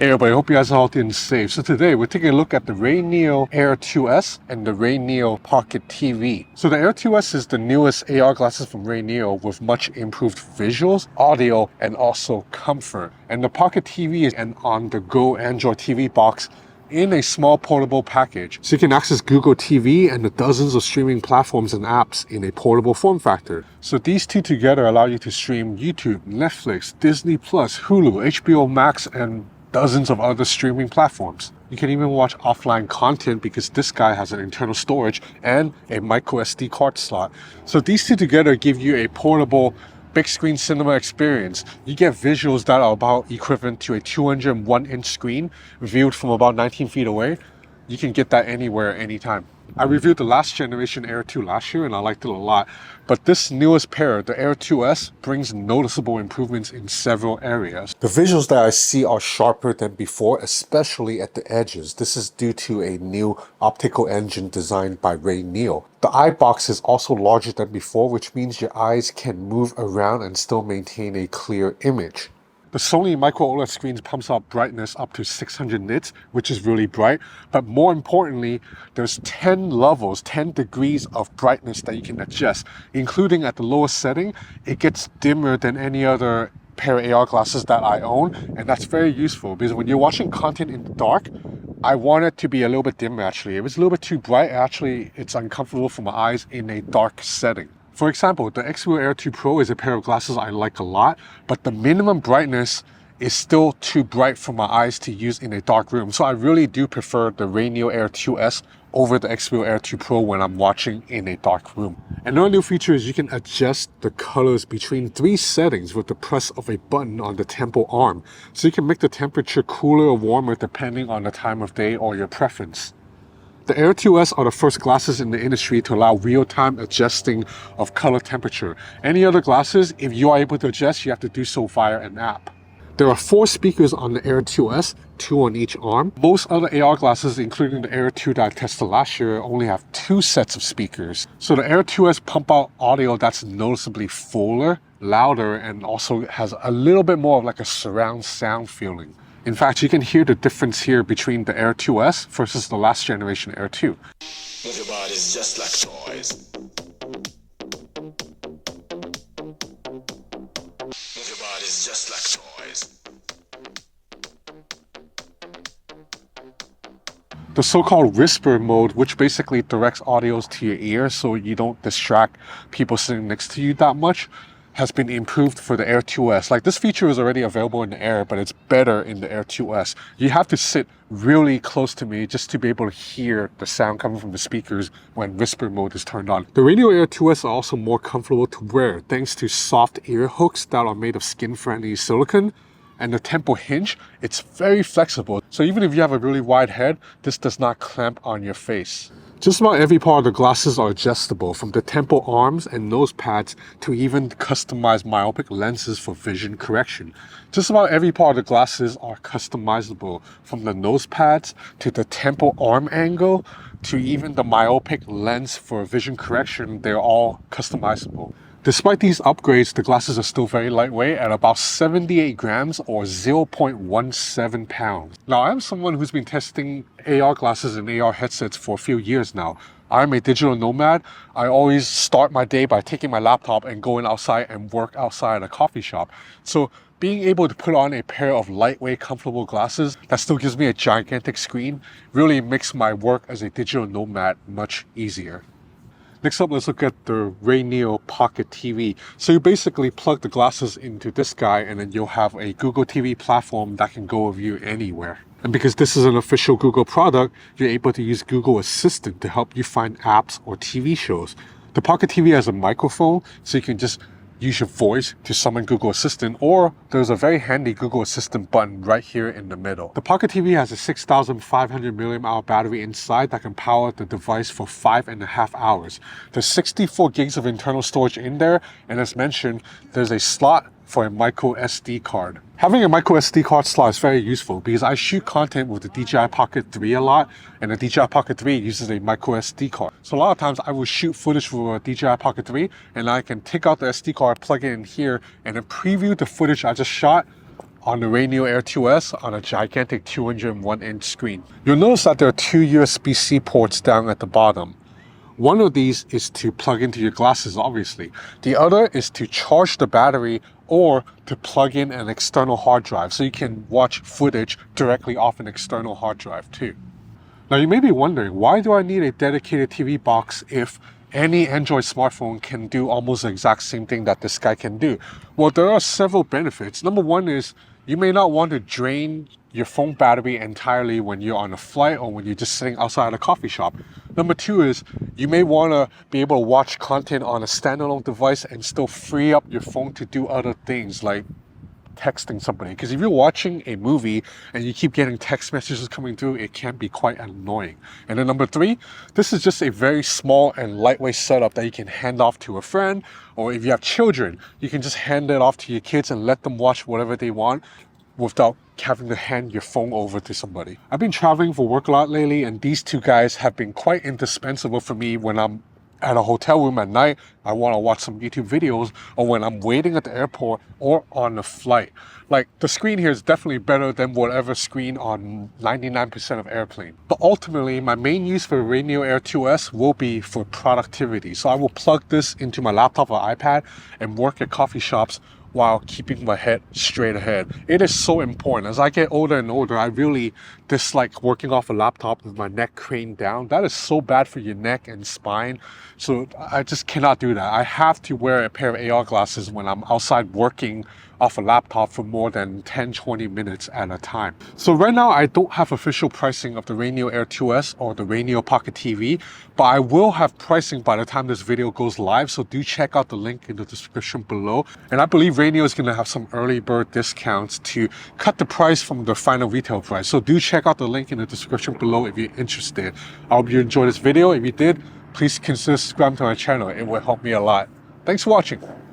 Hey everybody, hope you guys are healthy and safe. So today we're taking a look at the RayNeo Air 2S and the RayNeo Pocket TV. So the Air 2S is the newest AR glasses from RayNeo with much improved visuals, audio, and also comfort. And the Pocket TV is an on-the-go Android TV box in a small portable package. So you can access Google TV and the dozens of streaming platforms and apps in a portable form factor. So these two together allow you to stream YouTube, Netflix, Disney+, Hulu, HBO Max, and dozens of other streaming platforms. You can even watch offline content because this guy has an internal storage and a micro SD card slot. So these two together give you a portable big screen cinema experience. You get visuals that are about equivalent to a 201-inch screen viewed from about 19 feet away. You can get that anywhere, anytime. I reviewed the last generation Air 2 last year and I liked it a lot, but this newest pair, the Air 2S, brings noticeable improvements in several areas. The visuals that I see are sharper than before, especially at the edges. This is due to a new optical engine designed by RayNeo. The eye box is also larger than before, which means your eyes can move around and still maintain a clear image. The Sony micro OLED screens pumps out brightness up to 600 nits, which is really bright. But more importantly, there's 10 levels, 10 degrees of brightness that you can adjust, including at the lowest setting. It gets dimmer than any other pair of AR glasses that I own, and that's very useful because when you're watching content in the dark, I want it to be a little bit dimmer actually. If it's a little bit too bright, actually it's uncomfortable for my eyes in a dark setting. For example, the XView Air 2 Pro is a pair of glasses I like a lot, but the minimum brightness is still too bright for my eyes to use in a dark room. So I really do prefer the RayNeo Air 2S over the XView Air 2 Pro when I'm watching in a dark room. Another new feature is you can adjust the colors between 3 settings with the press of a button on the temple arm. So you can make the temperature cooler or warmer depending on the time of day or your preference. The Air 2S are the first glasses in the industry to allow real-time adjusting of color temperature. Any other glasses, if you are able to adjust, you have to do so via an app. There are 4 speakers on the Air 2S, 2 on each arm. Most other AR glasses, including the Air 2 that I tested last year, only have 2 sets of speakers. So the Air 2S pump out audio that's noticeably fuller, louder, and also has a little bit more of like a surround sound feeling. In fact, you can hear the difference here between the Air 2S versus the last generation Air 2. Move your bodies just like toys. Move your bodies just like toys. The so-called whisper mode, which basically directs audios to your ear so you don't distract people sitting next to you that much, has been improved for the Air 2S. Like, this feature is already available in the Air, but it's better in the Air 2S. You have to sit really close to me just to be able to hear the sound coming from the speakers when whisper mode is turned on. The RayNeo Air 2S are also more comfortable to wear thanks to soft ear hooks that are made of skin-friendly silicone. And the temple hinge, it's very flexible. So even if you have a really wide head, this does not clamp on your face. Just about every part of the glasses are adjustable, from the temple arms and nose pads to even customized myopic lenses for vision correction. Just about every part of the glasses are customizable, from the nose pads to the temple arm angle to even the myopic lens for vision correction. They're all customizable. Despite these upgrades, the glasses are still very lightweight at about 78 grams or 0.17 pounds. Now, I'm someone who's been testing AR glasses and AR headsets for a few years now. I'm a digital nomad. I always start my day by taking my laptop and going outside and work outside at a coffee shop. So being able to put on a pair of lightweight, comfortable glasses that still gives me a gigantic screen really makes my work as a digital nomad much easier. Next up, let's look at the RayNeo Pocket TV. So you basically plug the glasses into this guy and then you'll have a Google TV platform that can go with you anywhere. And because this is an official Google product, you're able to use Google Assistant to help you find apps or TV shows. The Pocket TV has a microphone, so you can just use your voice to summon Google Assistant, or there's a very handy Google Assistant button right here in the middle. The Pocket TV has a 6,500 mAh battery inside that can power the device for 5.5 hours. There's 64 gigs of internal storage in there, and as mentioned, there's a slot for a micro SD card. Having a micro SD card slot is very useful because I shoot content with the DJI Pocket 3 a lot, and the DJI Pocket 3 uses a micro SD card. So a lot of times I will shoot footage with a DJI Pocket 3 and I can take out the SD card, plug it in here, and then preview the footage I just shot on the RayNeo Air 2S on a gigantic 201-inch screen. You'll notice that there are two USB-C ports down at the bottom. One of these is to plug into your glasses, obviously. The other is to charge the battery or to plug in an external hard drive so you can watch footage directly off an external hard drive too. Now you may be wondering, why do I need a dedicated TV box if any Android smartphone can do almost the exact same thing that this guy can do? Well, there are several benefits. Number one is you may not want to drain your phone battery entirely when you're on a flight or when you're just sitting outside a coffee shop. Number two is you may want to be able to watch content on a standalone device and still free up your phone to do other things like texting somebody, because if you're watching a movie and you keep getting text messages coming through, it can be quite annoying. And then number three, this is just a very small and lightweight setup that you can hand off to a friend, or if you have children, you can just hand it off to your kids and let them watch whatever they want without having to hand your phone over to somebody. I've been traveling for work a lot lately, and these two guys have been quite indispensable for me when I'm at a hotel room at night, I want to watch some YouTube videos, or when I'm waiting at the airport or on a flight. Like, the screen here is definitely better than whatever screen on 99% of airplane. But ultimately, my main use for RayNeo Air 2S will be for productivity. So I will plug this into my laptop or iPad and work at coffee shops while keeping my head straight ahead. It is so important. As I get older and older, I really dislike working off a laptop with my neck craned down. That is so bad for your neck and spine. So I just cannot do that. I have to wear a pair of AR glasses when I'm outside working off a laptop for more than 10-20 minutes at a time. So right now I don't have official pricing of the RayNeo Air 2S or the RayNeo Pocket TV, but I will have pricing by the time this video goes live, so do check out the link in the description below. And I believe RayNeo is going to have some early bird discounts to cut the price from the final retail price. So do check out the link in the description below if you're interested. I hope you enjoyed this video. If you did, please consider subscribing to my channel. It will help me a lot. Thanks for watching.